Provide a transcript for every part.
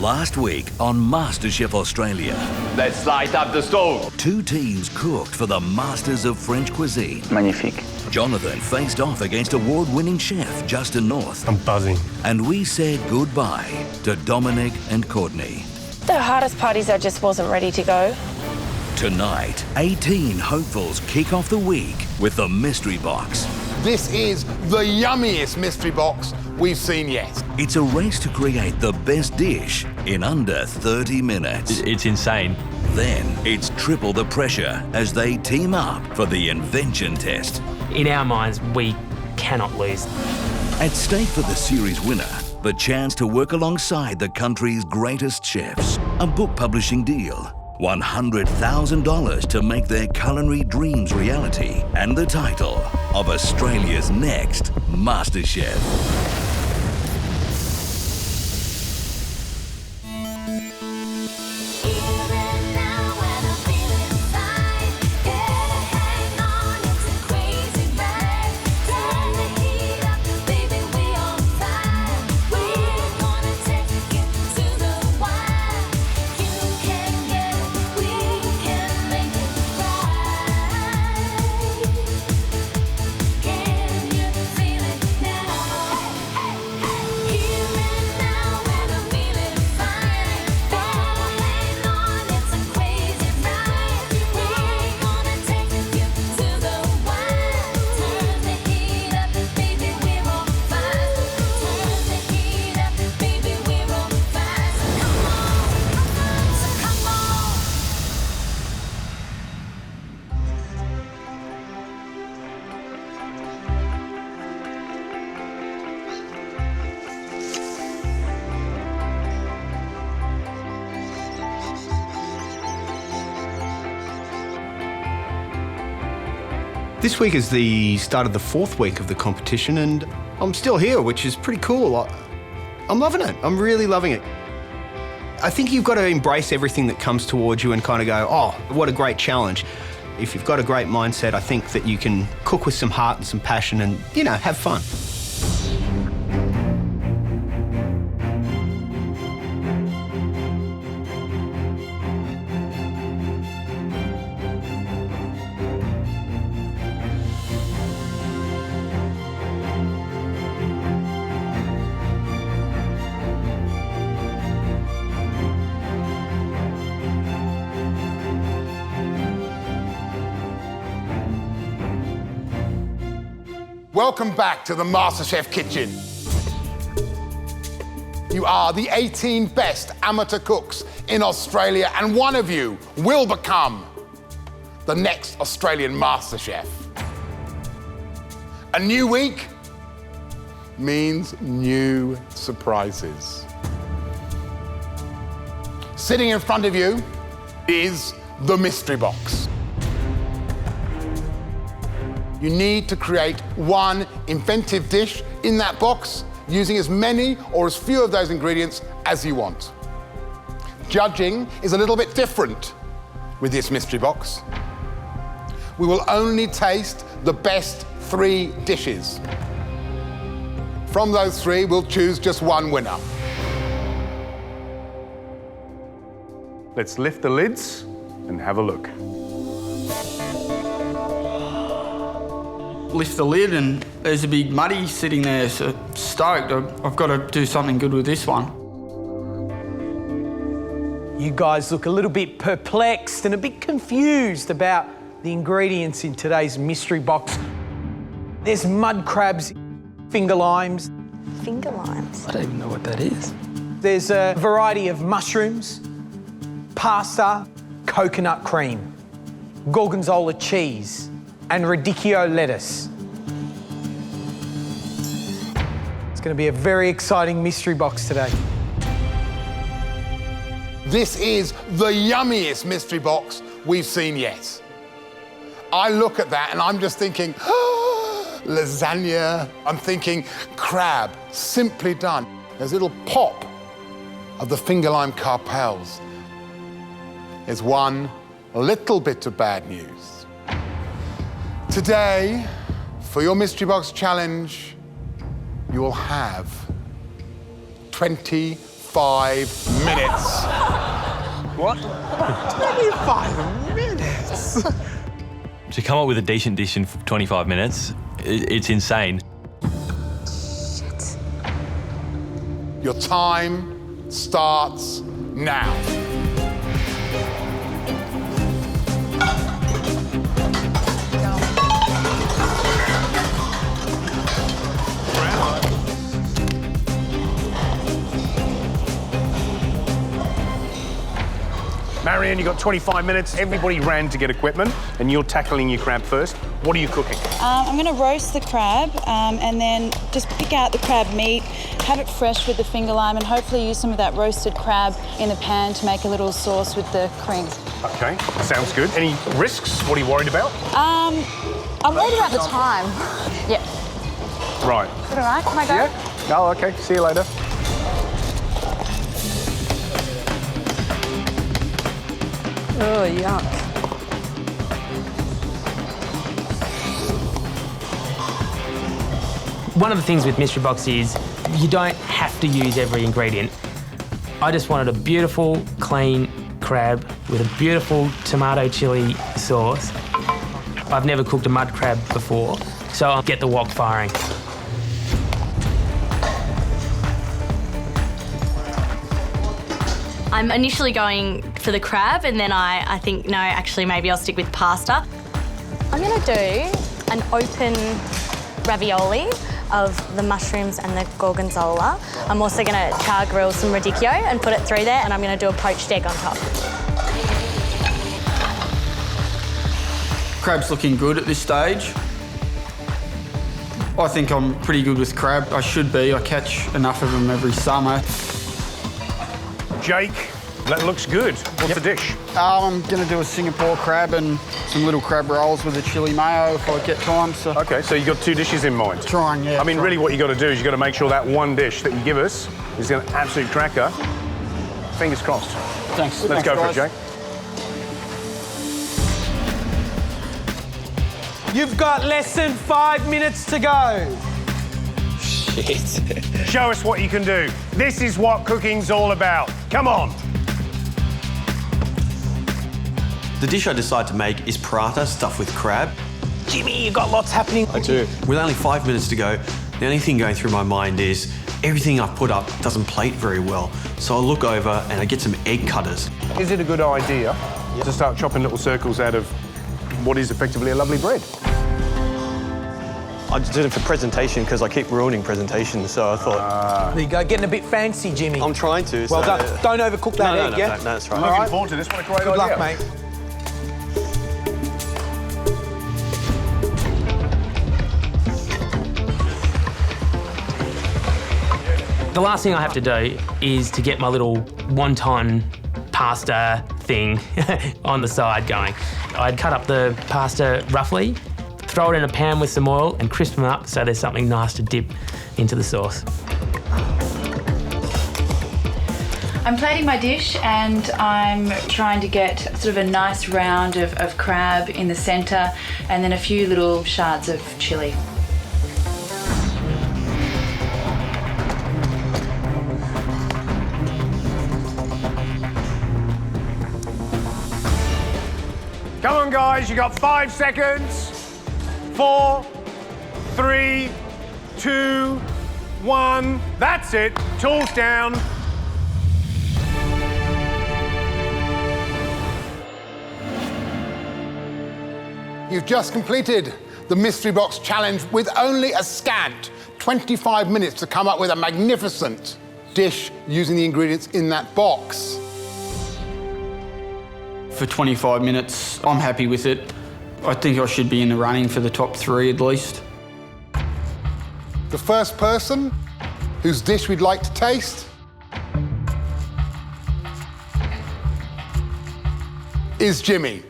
Last week on MasterChef Australia. Let's light up the stove. Two teams cooked for the masters of French cuisine. Magnifique. Jonathan faced off against award-winning chef Justin North. I'm buzzing. And we said goodbye to Dominic and Courtney. The hardest part is I just wasn't ready to go. Tonight, 18 hopefuls kick off the week with the mystery box. This is the yummiest mystery box we've seen yet. It's a race to create the best dish in under 30 minutes. It's insane. Then it's triple the pressure as they team up for the Invention test. In our minds, we cannot lose. At stake for the series winner, the chance to work alongside the country's greatest chefs, a book publishing deal, $100,000 to make their culinary dreams reality, and the title of Australia's next MasterChef. This week is the start of the 4th week of the competition and I'm still here, which is pretty cool. I'm loving it. I'm really loving it. I think you've got to embrace everything that comes towards you and kind of go, oh, what a great challenge. If you've got a great mindset, I think that you can cook with some heart and some passion and, you know, have fun. Welcome back to the MasterChef kitchen. You are the 18 best amateur cooks in Australia, and one of you will become the next Australian MasterChef. A new week means new surprises. Sitting in front of you is the mystery box. You need to create one inventive dish in that box using as many or as few of those ingredients as you want. Judging is a little bit different with this mystery box. We will only taste the best 3 dishes. From those 3, we'll choose just one winner. Let's lift the lids and have a look. Lift the lid and there's a big muddy sitting there, so stoked. I've got to do something good with this one. You guys look a little bit perplexed and a bit confused about the ingredients in today's mystery box. There's mud crabs, finger limes. Finger limes? I don't even know what that is. There's a variety of mushrooms, pasta, coconut cream, gorgonzola cheese, and radicchio lettuce. It's going to be a very exciting mystery box today. This is the yummiest mystery box we've seen yet. I look at that and I'm just thinking, oh, lasagna. I'm thinking crab, simply done. There's a little pop of the finger lime carpels. There's one little bit of bad news. Today, for your mystery box challenge, you will have 20 25 minutes. What? 25 minutes? To come up with a decent dish in 25 minutes, it's insane. Your time starts now. Marion, you got 25 minutes. Everybody ran to get equipment, and you're tackling your crab first. What are you cooking? I'm going to roast the crab and then just pick out the crab meat, have it fresh with the finger lime, and hopefully use some of that roasted crab in the pan to make a little sauce with the cream. Okay, sounds good. Any risks? What are you worried about? I'm worried about the time. Yeah. Right. Is it all right? Can I go? Yeah. Oh, okay. See you later. Oh, yuck. One of the things with Mystery Box is you don't have to use every ingredient. I just wanted a beautiful, clean crab with a beautiful tomato chili sauce. I've never cooked a mud crab before, so I'll get the wok firing. I'm initially going for the crab, and then I think, no, actually maybe I'll stick with pasta. I'm gonna do an open ravioli of the mushrooms and the gorgonzola. I'm also gonna char grill some radicchio and put it through there, and I'm gonna do a poached egg on top. Crab's looking good at this stage. I think I'm pretty good with crab. I should be. I catch enough of them every summer. Jake, that looks good. What's the dish? I'm going to do a Singapore crab and some little crab rolls with a chili mayo if I get time. So. Okay, so you've got 2 dishes in mind. Trying, yeah. I mean, really what you got to do is you got to make sure that one dish that you give us is an absolute cracker. Fingers crossed. Thanks. Let's go for it, Jake. You've got less than 5 minutes to go. Shit. Show us what you can do. This is what cooking's all about. Come on. The dish I decide to make is paratha stuffed with crab. Jimmy, you got lots happening. I do. With only 5 minutes to go, the only thing going through my mind is everything I've put up doesn't plate very well. So I look over and I get some egg cutters. Is it a good idea to start chopping little circles out of what is effectively a lovely bread? I just did it for presentation because I keep ruining presentations, so I thought... There you go, getting a bit fancy, Jimmy. I'm trying to. Well done. Don't overcook that egg, yeah? No, that's right. I'm looking forward to this. What a great idea. Good luck, mate. The last thing I have to do is to get my little wonton pasta thing on the side going. I'd cut up the pasta roughly, throw it in a pan with some oil and crisp them up so there's something nice to dip into the sauce. I'm plating my dish and I'm trying to get sort of a nice round of crab in the centre and then a few little shards of chilli. Come on, guys, you got 5 seconds. 4, 3, 2, 1. That's it. Tools down. You've just completed the Mystery Box Challenge with only a scant 25 minutes to come up with a magnificent dish using the ingredients in that box. For 25 minutes, I'm happy with it. I think I should be in the running for the top 3 at least. The first person whose dish we'd like to taste is Jimmy.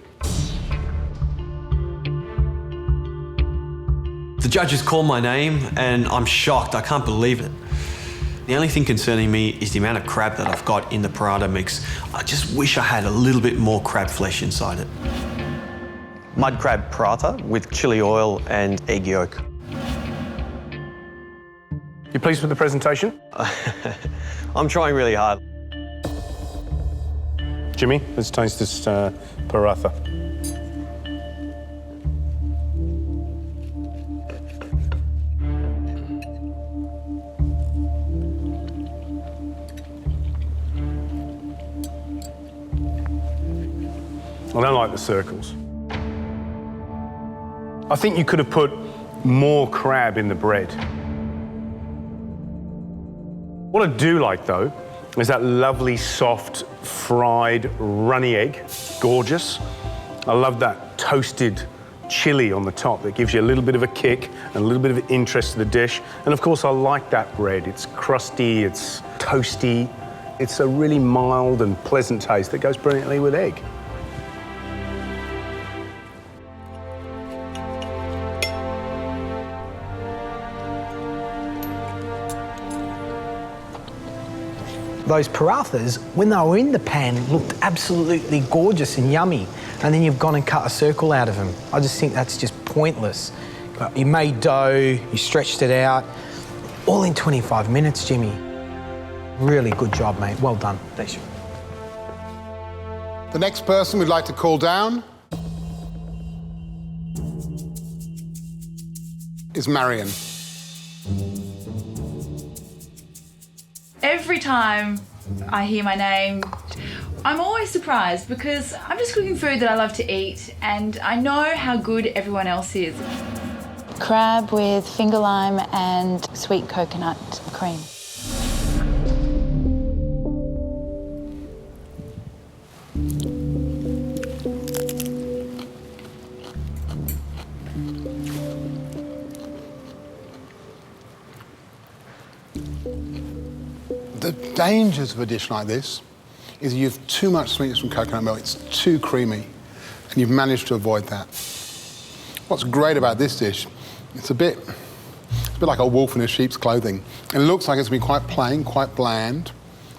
The judges call my name and I'm shocked. I can't believe it. The only thing concerning me is the amount of crab that I've got in the paratha mix. I just wish I had a little bit more crab flesh inside it. Mud crab paratha with chili oil and egg yolk. You pleased with the presentation? I'm trying really hard. Jimmy, let's taste this paratha. I don't like the circles. I think you could have put more crab in the bread. What I do like, though, is that lovely, soft, fried, runny egg. Gorgeous. I love that toasted chili on the top that gives you a little bit of a kick and a little bit of interest to the dish. And of course, I like that bread. It's crusty, it's toasty. It's a really mild and pleasant taste that goes brilliantly with egg. Those parathas, when they were in the pan, looked absolutely gorgeous and yummy. And then you've gone and cut a circle out of them. I just think that's just pointless. You made dough, you stretched it out, all in 25 minutes, Jimmy. Really good job, mate. Well done. Thanks. The next person we'd like to call down is Marion. Every time I hear my name, I'm always surprised because I'm just cooking food that I love to eat and I know how good everyone else is. Crab with finger lime and sweet coconut cream. The dangers of a dish like this is you have too much sweetness from coconut milk, it's too creamy, and you've managed to avoid that. What's great about this dish, it's a bit like a wolf in a sheep's clothing. It looks like it's going to be quite plain, quite bland.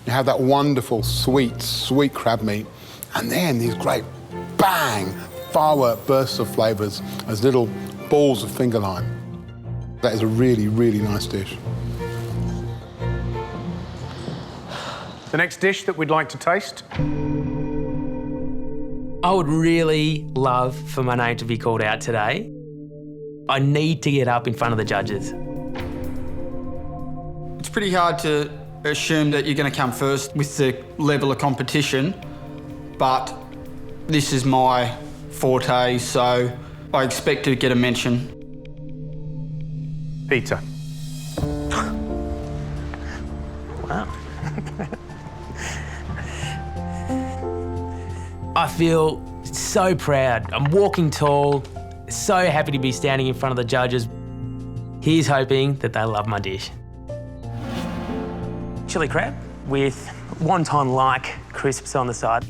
You have that wonderful, sweet crab meat, and then these great, bang, firework bursts of flavours as little balls of finger lime. That is a really, really nice dish. The next dish that we'd like to taste? I would really love for my name to be called out today. I need to get up in front of the judges. It's pretty hard to assume that you're going to come first with the level of competition, but this is my forte, so I expect to get a mention. Peter. Wow. I feel so proud. I'm walking tall, so happy to be standing in front of the judges. Here's hoping that they love my dish. Chili crab with wonton-like crisps on the side.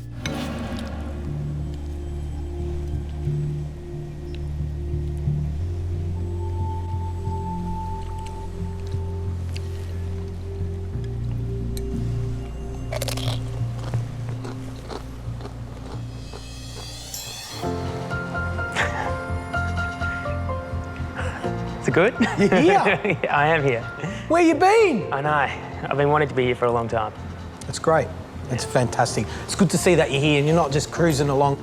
Is it good? You're here? Yeah, I am here. Where you been? I know. I've been wanting to be here for a long time. That's great. It's fantastic. It's good to see that you're here and you're not just cruising along.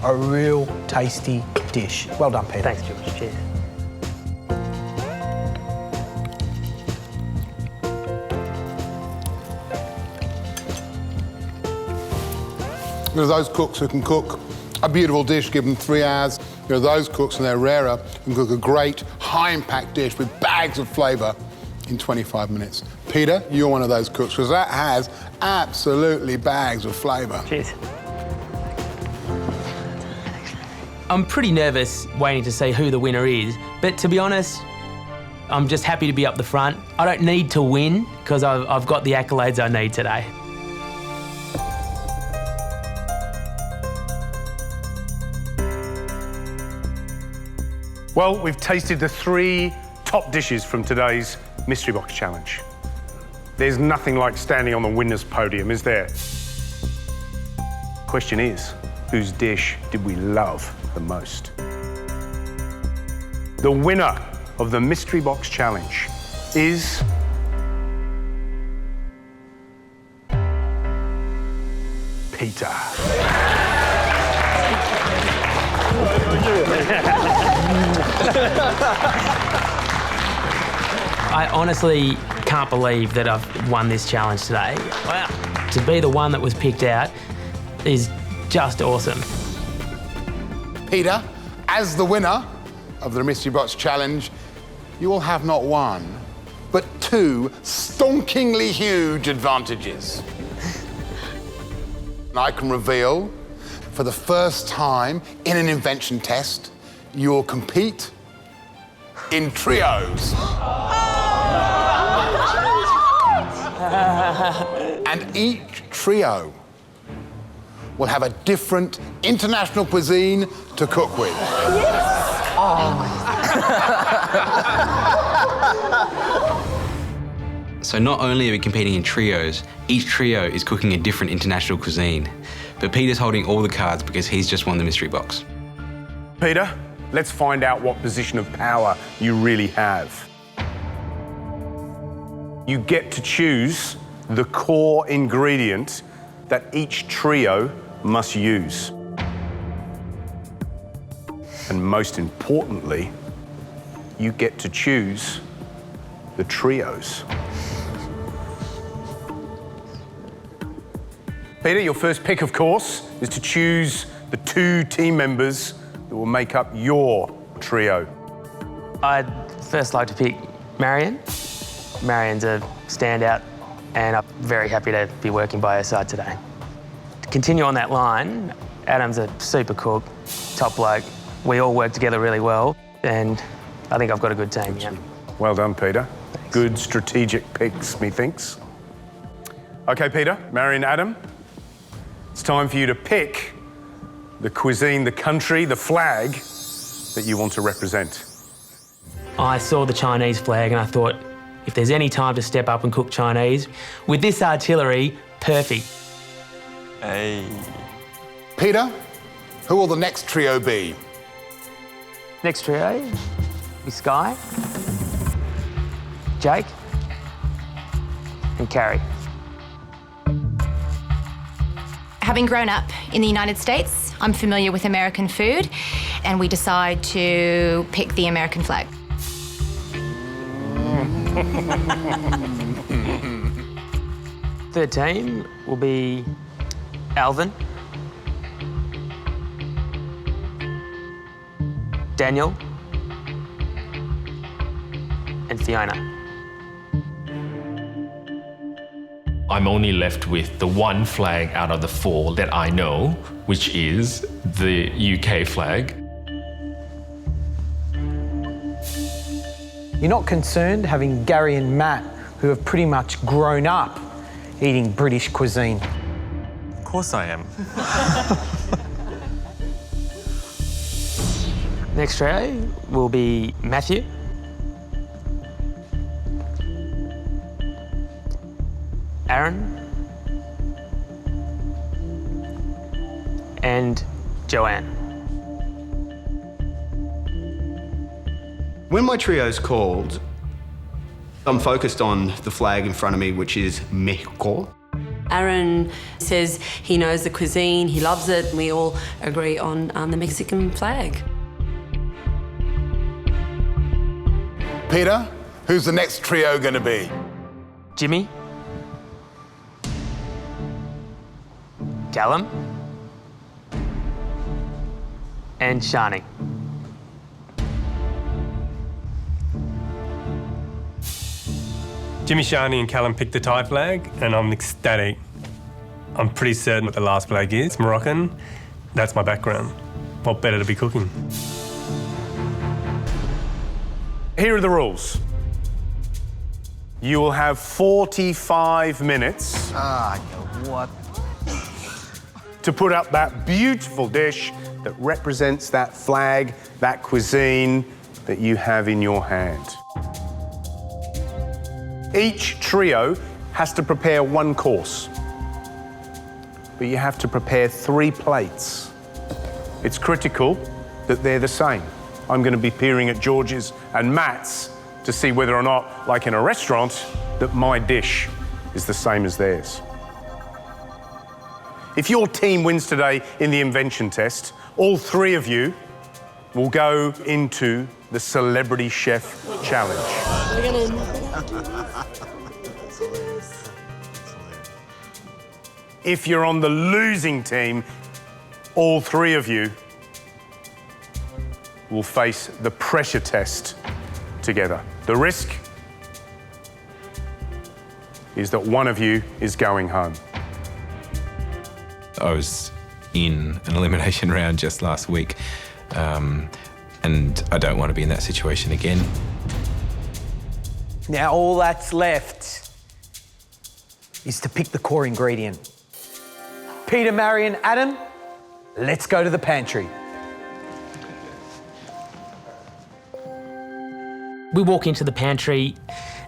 A real tasty dish. Well done, Peter. Thanks, George. Cheers. There are those cooks who can cook a beautiful dish, give them 3 hours. There are those cooks, and they're rarer, who can cook a great, high-impact dish with bags of flavour in 25 minutes. Peter, you're one of those cooks, because that has absolutely bags of flavour. Cheers. I'm pretty nervous waiting to see who the winner is, but to be honest, I'm just happy to be up the front. I don't need to win, because I've got the accolades I need today. Well, we've tasted the 3 top dishes from today's Mystery Box Challenge. There's nothing like standing on the winner's podium, is there? Question is, whose dish did we love the most? The winner of the Mystery Box Challenge is Peter. I honestly can't believe that I've won this challenge today. Wow. To be the one that was picked out is just awesome. Peter, as the winner of the Mystery Box Challenge, you will have not one, but two stonkingly huge advantages. I can reveal, for the first time in an invention test, you will compete in trios. And each trio will have a different international cuisine to cook with. Yes! Oh. So not only are we competing in trios, each trio is cooking a different international cuisine. But Peter's holding all the cards because he's just won the mystery box. Peter, let's find out what position of power you really have. You get to choose the core ingredient that each trio must use. And most importantly, you get to choose the trios. Peter, your first pick, of course, is to choose the two team members that will make up your trio. I'd first like to pick Marion. Marion's a standout, and I'm very happy to be working by her side today. To continue on that line, Adam's a super cook, top bloke. We all work together really well, and I think I've got a good team, yeah. Well done, Peter. Thanks. Good strategic picks, methinks. Okay, Peter, Marion, Adam, it's time for you to pick the cuisine, the country, the flag that you want to represent. I saw the Chinese flag and I thought, if there's any time to step up and cook Chinese, with this artillery, perfect. Hey. Peter, who will the next trio be? Next trio, be Sky, Jake, and Carrie. Having grown up in the United States, I'm familiar with American food, and we decide to pick the American flag. Third team will be Alvin, Daniel, and Fiona. I'm only left with the one flag out of the four that I know, which is the UK flag. You're not concerned having Gary and Matt, who have pretty much grown up eating British cuisine? Of course I am. Next trio will be Matthew, Aaron, and Joanne. When my trio's called, I'm focused on the flag in front of me, which is Mexico. Aaron says he knows the cuisine, he loves it, and we all agree on the Mexican flag. Peter, who's the next trio going to be? Jimmy, Callum, and Shani. Jimmy, Shani and Callum picked the Thai flag, and I'm ecstatic. I'm pretty certain what the last flag is, Moroccan. That's my background. What better to be cooking? Here are the rules. You will have 45 minutes to put up that beautiful dish that represents that flag, that cuisine that you have in your hand. Each trio has to prepare one course, but you have to prepare 3 plates. It's critical that they're the same. I'm going to be peering at George's and Matt's to see whether or not, like in a restaurant, that my dish is the same as theirs. If your team wins today in the invention test, all 3 of you will go into the Celebrity Chef Challenge. If you're on the losing team, all 3 of you will face the pressure test together. The risk is that one of you is going home. I was in an elimination round just last week, and I don't want to be in that situation again. Now all that's left is to pick the core ingredient. Peter, Marion, Adam, let's go to the pantry. We walk into the pantry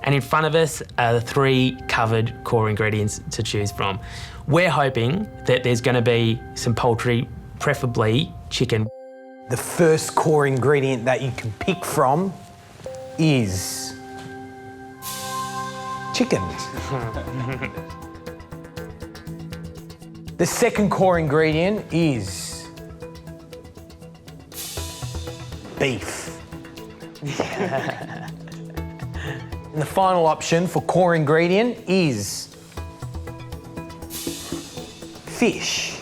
and in front of us are the 3 covered core ingredients to choose from. We're hoping that there's going to be some poultry, preferably chicken. The first core ingredient that you can pick from is chicken. The second core ingredient is beef. And the final option for core ingredient is fish.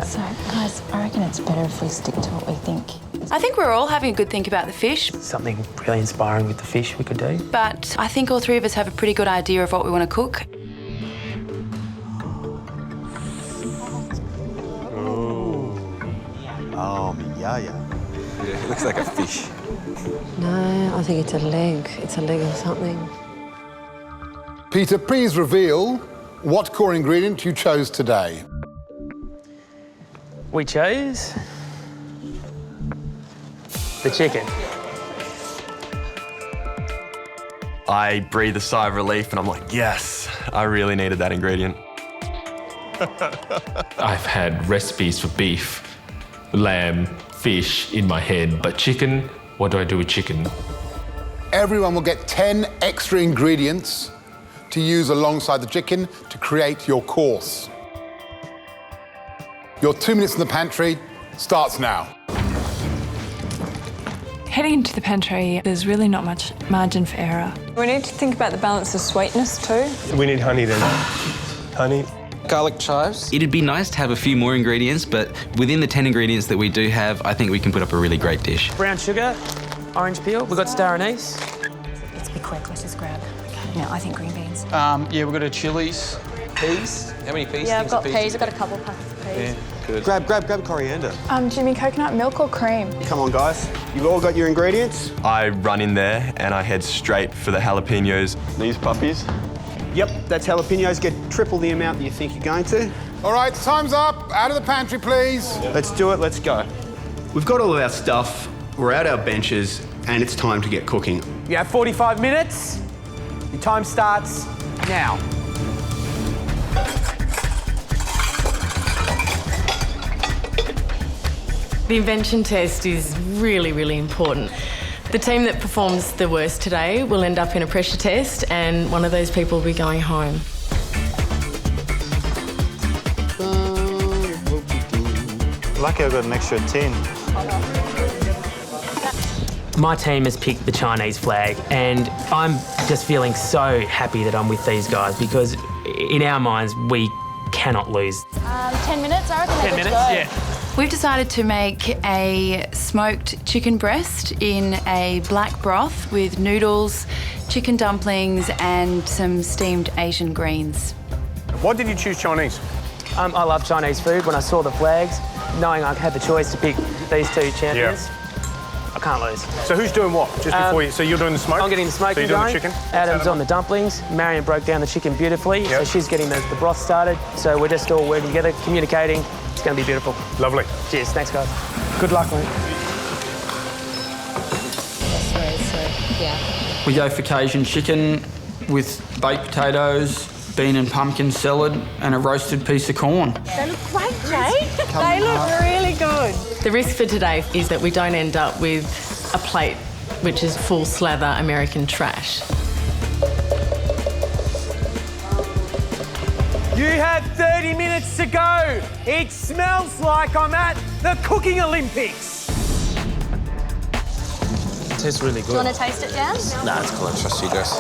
So, guys, I reckon it's better if we stick to what we think. I think we're all having a good think about the fish, Something really inspiring with the fish we could do. but I think all 3 of us have a pretty good idea of what we want to cook. Oh, yeah. Yeah, it looks like a fish. No, I think it's a leg. It's a leg of something. Peter, please reveal what core ingredient you chose today. We chose the chicken. I breathe a sigh of relief and I'm like, yes, I really needed that ingredient. I've had recipes for beef, lamb, fish in my head, but chicken, what do I do with chicken? Everyone will get 10 extra ingredients to use alongside the chicken to create your course. Your 2 minutes in the pantry starts now. Heading into the pantry, there's really not much margin for error. We need to think about the balance of sweetness too. We need honey then. Honey. Garlic chives. It'd be nice to have a few more ingredients, but within the 10 ingredients that we do have, I think we can put up a really great dish. Brown sugar, orange peel, we've got star anise. Let's be quick, let's just grab. No, I think green beans. Yeah, we've got a chilies, peas. How many peas? Yeah, I've got peas. I've got a couple packets of peas. Yeah, good. Grab coriander. Jimmy, coconut milk or cream? Come on, guys. You've all got your ingredients? I run in there and I head straight for the jalapenos. These puppies. Yep, that's jalapenos. Get triple the amount that you think you're going to. All right, time's up. Out of the pantry, please. Let's do it, let's go. We've got all of our stuff, we're at our benches, and it's time to get cooking. You have 45 minutes. Your time starts now. The invention test is really, really important. The team that performs the worst today will end up in a pressure test and one of those people will be going home. Lucky I got an extra 10. My team has picked the Chinese flag and I'm just feeling so happy that I'm with these guys because in our minds, we cannot lose. 10 minutes, I reckon. 10 minutes, yeah. We've decided to make a smoked chicken breast in a black broth with noodles, chicken dumplings and some steamed Asian greens. What did you choose Chinese? I love Chinese food. When I saw the flags, knowing I had the choice to pick these 2 champions, I can't lose. So who's doing what? Just before you, so you're doing the smoke? I'm getting the smoking so you're doing going. the chicken? Adam's on the dumplings. Marion broke down the chicken beautifully, so she's getting the broth started. So we're just all working together, communicating. It's going to be beautiful. Lovely. Cheers, thanks guys. Good luck, mate. We go for Cajun chicken with baked potatoes, bean and pumpkin salad, and a roasted piece of corn. They look great, Jay. They look really good. The risk for today is that we don't end up with a plate which is full slather American trash. You have 30 minutes to go. It smells like I'm at the Cooking Olympics. It tastes really good. Do you want to taste it, Dan? Nah, it's cool. I trust you guys.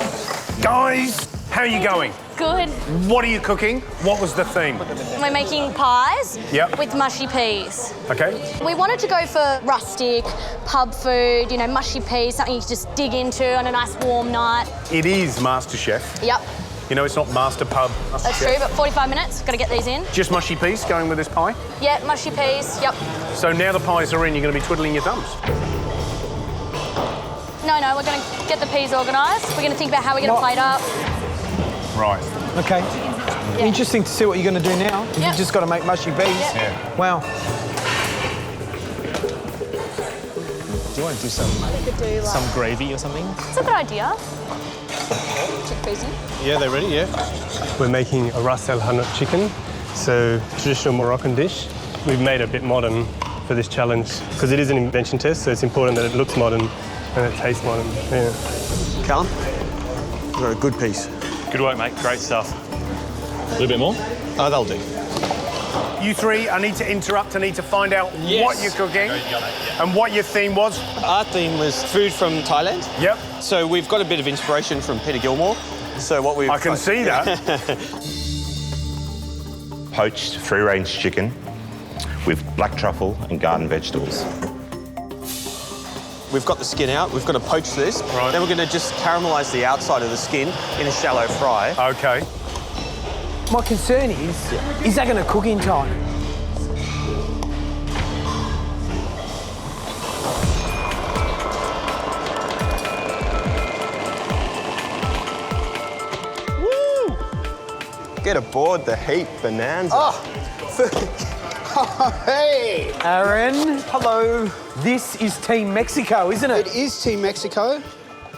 Guys, how are you going? Good. What are you cooking? What was the theme? We're making pies Yep. with mushy peas. Okay. We wanted to go for rustic, pub food, you know, mushy peas, something you can just dig into on a nice warm night. It is MasterChef. Yep, You know, it's not Master Pub. that's true, but 45 minutes, got to get these in. Just mushy peas going with this pie? Yeah, mushy peas, yep. So now the pies are in, you're going to be twiddling your thumbs. No, we're going to get the peas organised. We're going to think about how we're going to plate up. Right. Okay. Interesting to see what you're going to do now. Yep. You've just got to make mushy peas. Yep. Yeah. Wow. Do you want to do some gravy or something? It's a good idea. Chickpeas in. Yeah, they're ready, yeah. We're making a ras el hanout chicken, so traditional Moroccan dish. We've made it a bit modern for this challenge because it is an invention test, so it's important that it looks modern and it tastes modern. Yeah. Callum, you've got a good piece. Good work, mate. Great stuff. A little bit more? Oh, that'll do. You three, I need to interrupt. I need to find out what you're cooking and what your theme was. Our theme was food from Thailand. Yep. So we've got a bit of inspiration from Peter Gilmore. So what we've... I can see that. Poached free-range chicken with black truffle and garden vegetables. We've got the skin out, we've got to poach this. Right. Then we're going to just caramelise the outside of the skin in a shallow fry. Okay. My concern is that going to cook in time? Woo! Get aboard the heat bonanza. Oh, hey! Aaron. Hello. This is Team Mexico, isn't it? It is Team Mexico.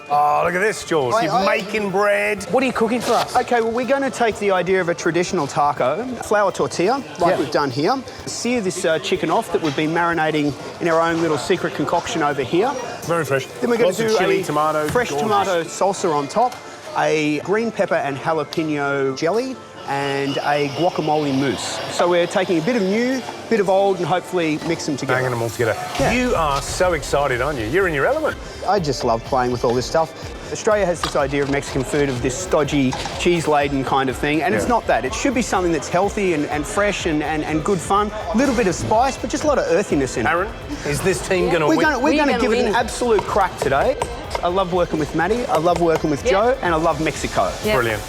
Oh, look at this, George. You're making bread. What are you cooking for us? Okay, well, we're going to take the idea of a traditional taco, flour tortilla, like we've done here. Sear this chicken off that we've been marinating in our own little secret concoction over here. Very fresh. Then we're going to do chili, a tomato, fresh gorgeous. tomato salsa on top, a green pepper and jalapeno jelly, and a guacamole mousse. So we're taking a bit of new, bit of old, and hopefully mix them together. Banging them all together. Yeah. You are so excited, aren't you? You're in your element. I just love playing with all this stuff. Australia has this idea of Mexican food of this stodgy, cheese-laden kind of thing, and it's not that. It should be something that's healthy and fresh and good fun. A little bit of spice, but just a lot of earthiness in it. Aaron, is this team going to win? We're going to give it an absolute crack today. I love working with Maddie, I love working with Joe, and I love Mexico. Brilliant.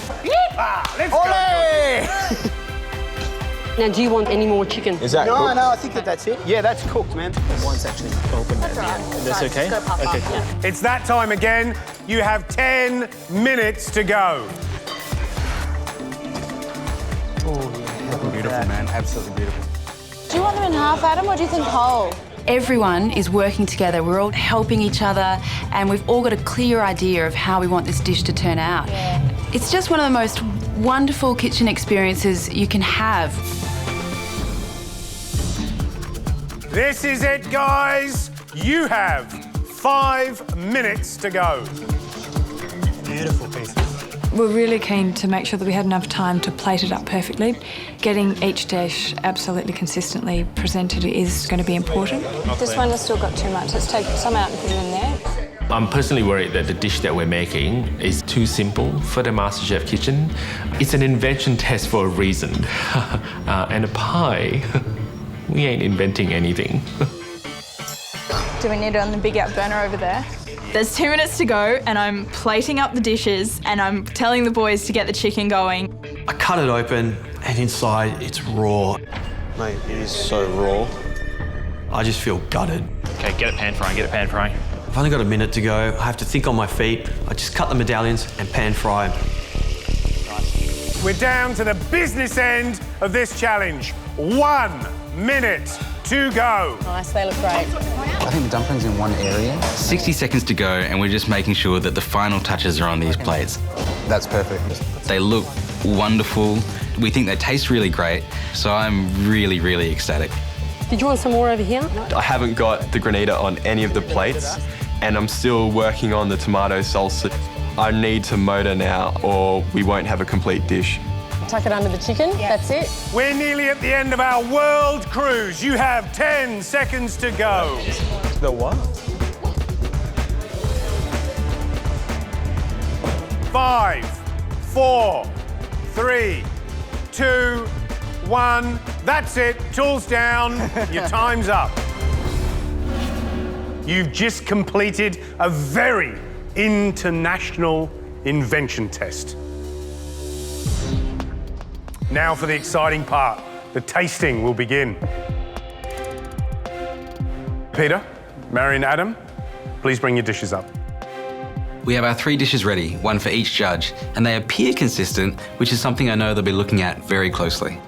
Let's go. Now, do you want any more chicken? Is that cooked? No, I think that's it. Yeah, that's cooked, man. One's actually open at the end. That's okay? Okay, cool. It's that time again. You have 10 minutes to go. Beautiful, man. Absolutely beautiful. Do you want them in half, Adam, or do you think whole? Everyone is working together. We're all helping each other, and we've all got a clear idea of how we want this dish to turn out. Yeah. It's just one of the most wonderful kitchen experiences you can have. This is it, guys. You have 5 minutes to go. Beautiful pieces. We're really keen to make sure that we had enough time to plate it up perfectly. Getting each dish absolutely consistently presented is going to be important. This one has still got too much. Let's take some out and put it in there. I'm personally worried that the dish that we're making is too simple for the MasterChef kitchen. It's an invention test for a reason. And a pie, we ain't inventing anything. Do we need it on the big out burner over there? There's 2 minutes to go, and I'm plating up the dishes, and I'm telling the boys to get the chicken going. I cut it open, and inside it's raw. Mate, it is so raw. I just feel gutted. Okay, get it pan frying, get it pan frying. I've only got a minute to go. I have to think on my feet. I just cut the medallions and pan fry them. We're down to the business end of this challenge. 1 minute to go. Nice, they look great. I think the dumplings in one area. 60 seconds to go, and we're just making sure that the final touches are on these plates. That's perfect. They look wonderful. We think they taste really great, so I'm really, really ecstatic. Did you want some more over here? I haven't got the granita on any of the plates, and I'm still working on the tomato salsa. I need to motor now, or we won't have a complete dish. tuck it under the chicken. That's it. We're nearly at the end of our world cruise. You have 10 seconds to go. The what? 5, 4, 3, 2, 1. That's it. Tools down. Your time's up. You've just completed a very international invention test. Now for the exciting part. The tasting will begin. Peter, Marion, Adam, please bring your dishes up. We have our 3 dishes ready, one for each judge, and they appear consistent, which is something I know they'll be looking at very closely.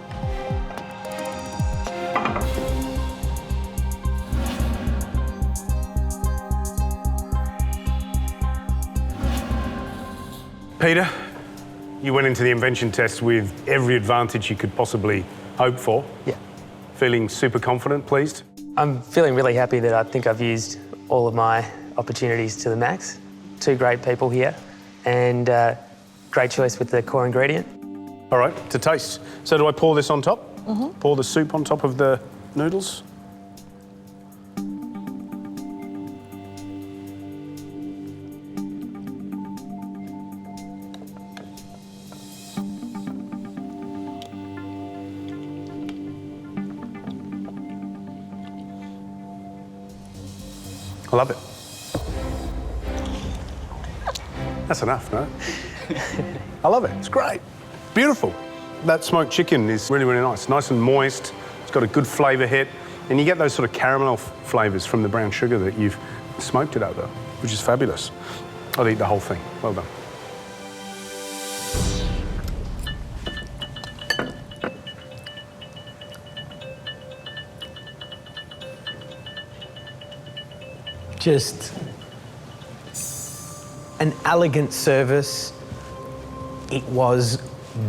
Peter, you went into the invention test with every advantage you could possibly hope for. Yeah. Feeling super confident, pleased? I'm feeling really happy that I think I've used all of my opportunities to the max. 2 great people here and great choice with the core ingredient. All right, to taste. So do I pour this on top? Mm-hmm. Pour the soup on top of the noodles? I love it. That's enough, no? I love it. It's great. Beautiful. That smoked chicken is really, really nice. Nice and moist. It's got a good flavour hit. And you get those sort of caramel flavours from the brown sugar that you've smoked it over, which is fabulous. I'll eat the whole thing. Well done. Just an elegant service. It was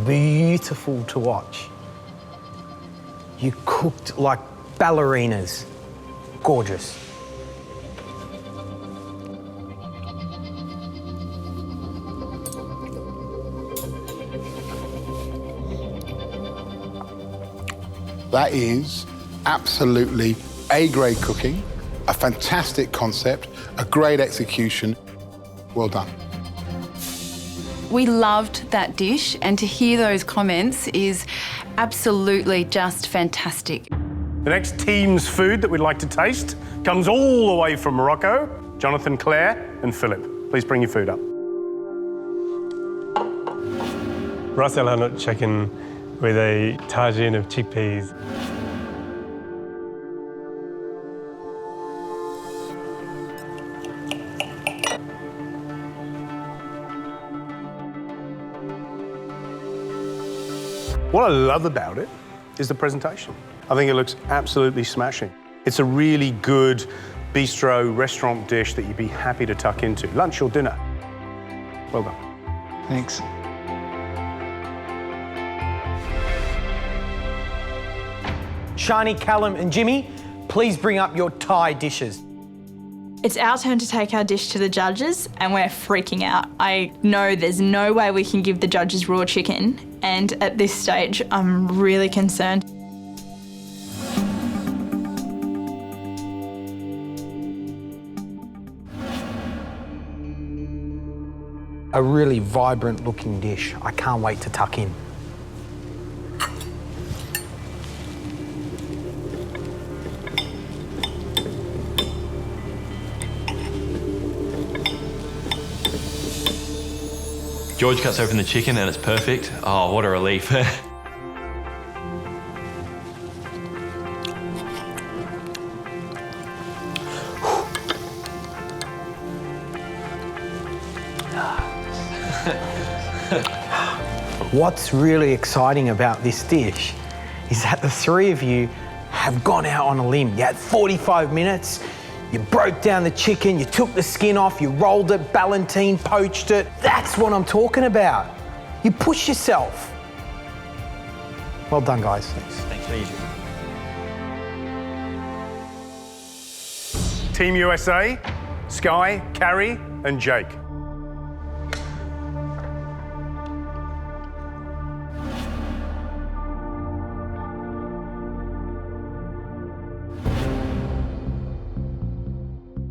beautiful to watch. You cooked like ballerinas. Gorgeous. That is absolutely A-grade cooking, a fantastic concept, a great execution. Well done. We loved that dish, and to hear those comments is absolutely just fantastic. The next team's food that we'd like to taste comes all the way from Morocco. Jonathan, Claire and Philip, please bring your food up. Ras el Hanout chicken with a tagine of chickpeas. What I love about it is the presentation. I think it looks absolutely smashing. It's a really good bistro restaurant dish that you'd be happy to tuck into, lunch or dinner. Well done. Thanks. Shani, Callum and Jimmy, please bring up your Thai dishes. It's our turn to take our dish to the judges and we're freaking out. I know there's no way we can give the judges raw chicken, and at this stage I'm really concerned. A really vibrant looking dish. I can't wait to tuck in. George cuts open the chicken and it's perfect. Oh, what a relief. What's really exciting about this dish is that the 3 of you have gone out on a limb. You had 45 minutes, you broke down the chicken, you took the skin off, you rolled it, ballantine, poached it. That's what I'm talking about. You push yourself. Well done, guys. Thanks. Team USA, Sky, Carrie and Jake.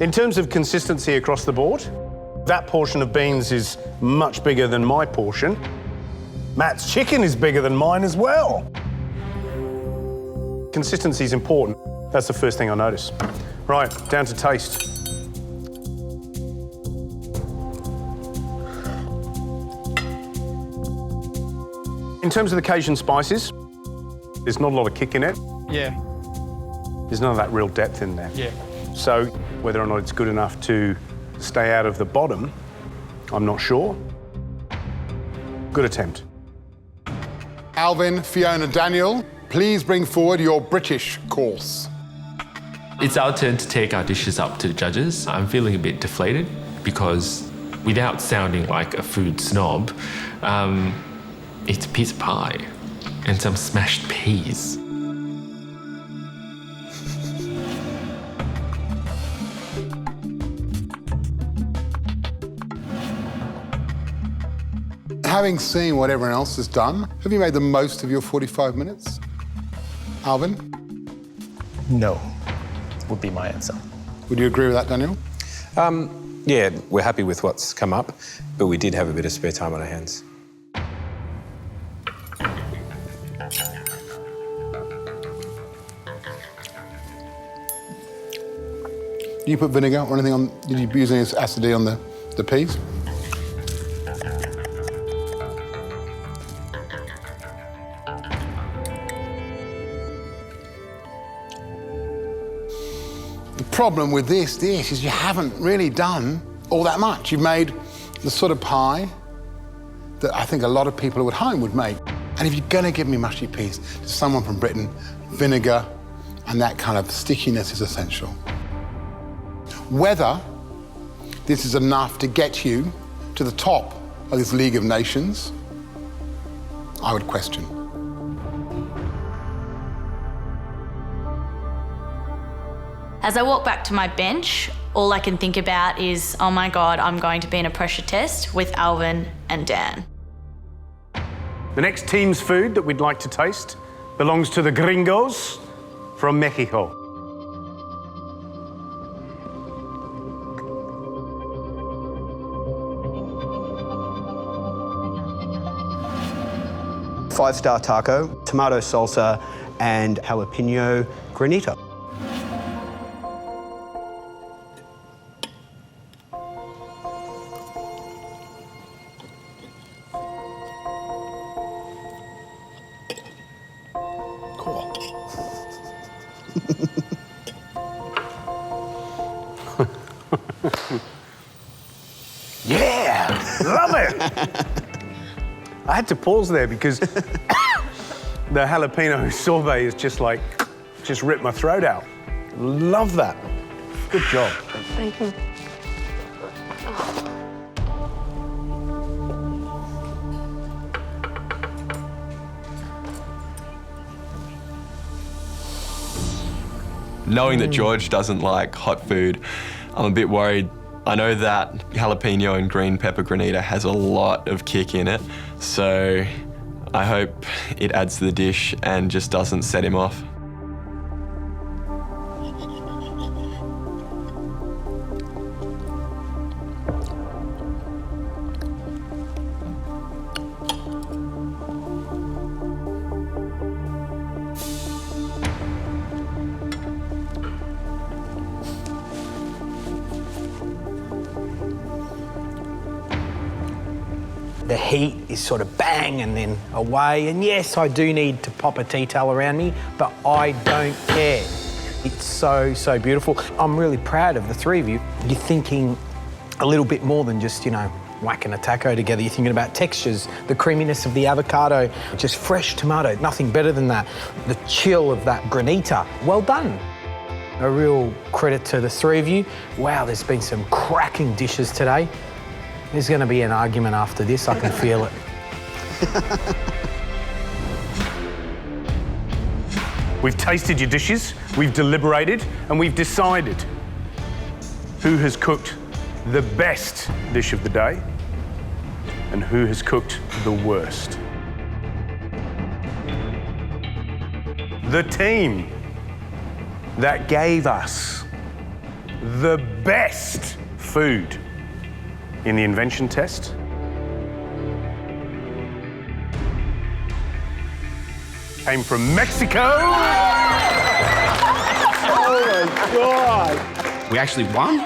In terms of consistency across the board, that portion of beans is much bigger than my portion. Matt's chicken is bigger than mine as well. Consistency is important. That's the first thing I notice. Right, down to taste. In terms of the Cajun spices, there's not a lot of kick in it. Yeah. There's none of that real depth in there. Yeah. So whether or not it's good enough to stay out of the bottom, I'm not sure. Good attempt. Alvin, Fiona, Daniel, please bring forward your British course. It's our turn to take our dishes up to the judges. I'm feeling a bit deflated because, without sounding like a food snob, it's a piece of pie and some smashed peas. Having seen what everyone else has done, have you made the most of your 45 minutes? Alvin? No, would be my answer. Would you agree with that, Daniel? Yeah, we're happy with what's come up, but we did have a bit of spare time on our hands. Did you put vinegar or anything on, did you use any acid on the peas? The problem with this dish is you haven't really done all that much. You've made the sort of pie that I think a lot of people at home would make. And if you're gonna give me mushy peas to someone from Britain, vinegar and that kind of stickiness is essential. Whether this is enough to get you to the top of this League of Nations, I would question. As I walk back to my bench, all I can think about is, oh my God, I'm going to be in a pressure test with Alvin and Dan. The next team's food that we'd like to taste belongs to the gringos from Mexico. Five-star taco, tomato salsa, and jalapeno granita. Cool. Yeah, love it. I had to pause there because the jalapeno sorbet is just ripped my throat out. Love that. Good job. Thank you. Knowing that George doesn't like hot food, I'm a bit worried. I know that jalapeno and green pepper granita has a lot of kick in it, so I hope it adds to the dish and just doesn't set him off. The heat is sort of bang and then away. And yes, I do need to pop a tea towel around me, but I don't care. It's so, so beautiful. I'm really proud of the three of you. You're thinking a little bit more than just, you know, whacking a taco together. You're thinking about textures, the creaminess of the avocado, just fresh tomato, nothing better than that. The chill of that granita. Well done. A real credit to the three of you. Wow, there's been some cracking dishes today. There's going to be an argument after this, I can feel it. We've tasted your dishes, we've deliberated, and we've decided who has cooked the best dish of the day and who has cooked the worst. The team that gave us the best food in the invention test came from Mexico. Oh my God. We actually won?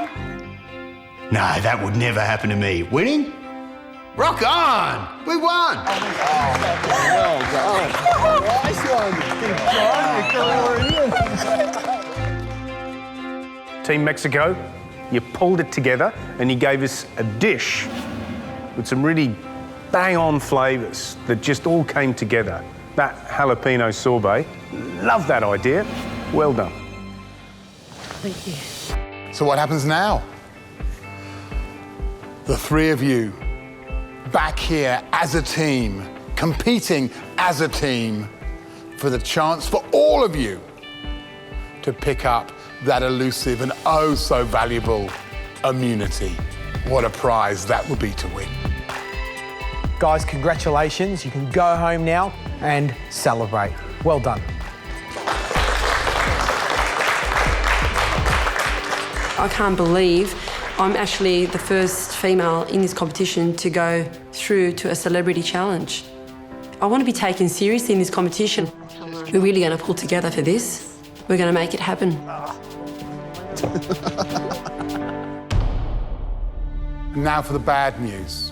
No, that would never happen to me. Winning? Rock on! We won! Well done. Nice one. Big John, Team Mexico, you pulled it together and you gave us a dish with some really bang-on flavours that just all came together. That jalapeno sorbet, love that idea. Well done. Thank you. So what happens now? The three of you back here as a team, competing as a team for the chance for all of you to pick up that elusive and oh so valuable immunity. What a prize that would be to win. Guys, congratulations. You can go home now and celebrate. Well done. I can't believe I'm actually the first female in this competition to go through to a celebrity challenge. I want to be taken seriously in this competition. We're really going to pull together for this. We're going to make it happen. And now for the bad news.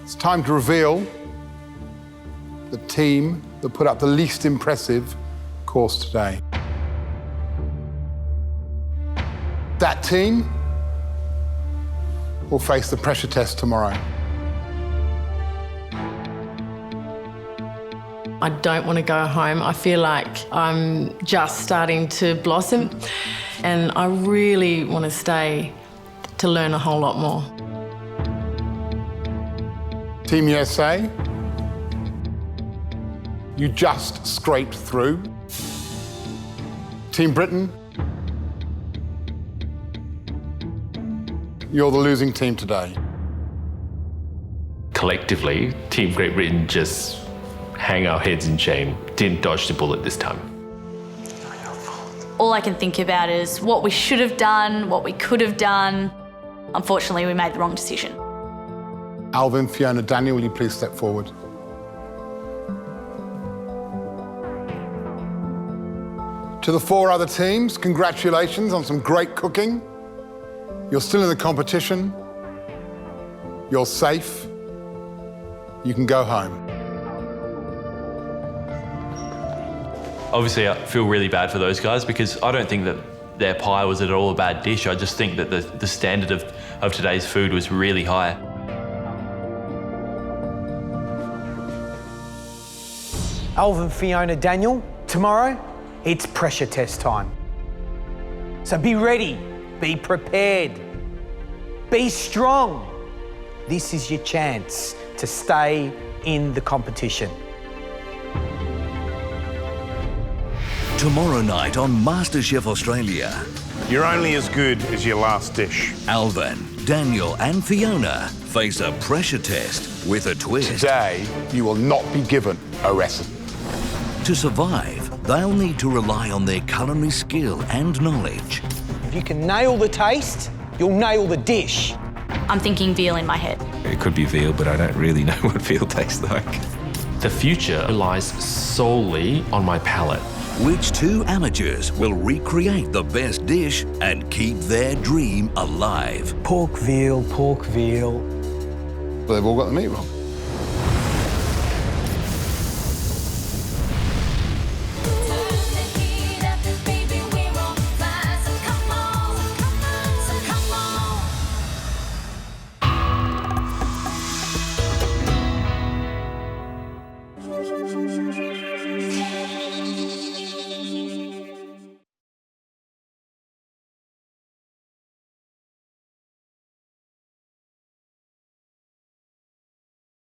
It's time to reveal the team that put up the least impressive course today. That team will face the pressure test tomorrow. I don't want to go home. I feel like I'm just starting to blossom and I really want to stay to learn a whole lot more. Team USA, you just scraped through. Team Britain, you're the losing team today. Collectively, Team Great Britain just hang our heads in shame. Didn't dodge the bullet this time. All I can think about is what we should have done, what we could have done. Unfortunately, we made the wrong decision. Alvin, Fiona, Daniel, will you please step forward? To the four other teams, congratulations on some great cooking. You're still in the competition. You're safe. You can go home. Obviously, I feel really bad for those guys because I don't think that their pie was at all a bad dish. I just think that the standard of today's food was really high. Alvin, Fiona, Daniel, tomorrow it's pressure test time. So be ready, be prepared, be strong. This is your chance to stay in the competition. Tomorrow night on MasterChef Australia. You're only as good as your last dish. Alvin, Daniel and Fiona face a pressure test with a twist. Today, you will not be given a recipe. To survive, they'll need to rely on their culinary skill and knowledge. If you can nail the taste, you'll nail the dish. I'm thinking veal in my head. It could be veal, but I don't really know what veal tastes like. The future lies solely on my palate. Which two amateurs will recreate the best dish and keep their dream alive? Pork veal, pork veal. Well, they've all got the meat wrong.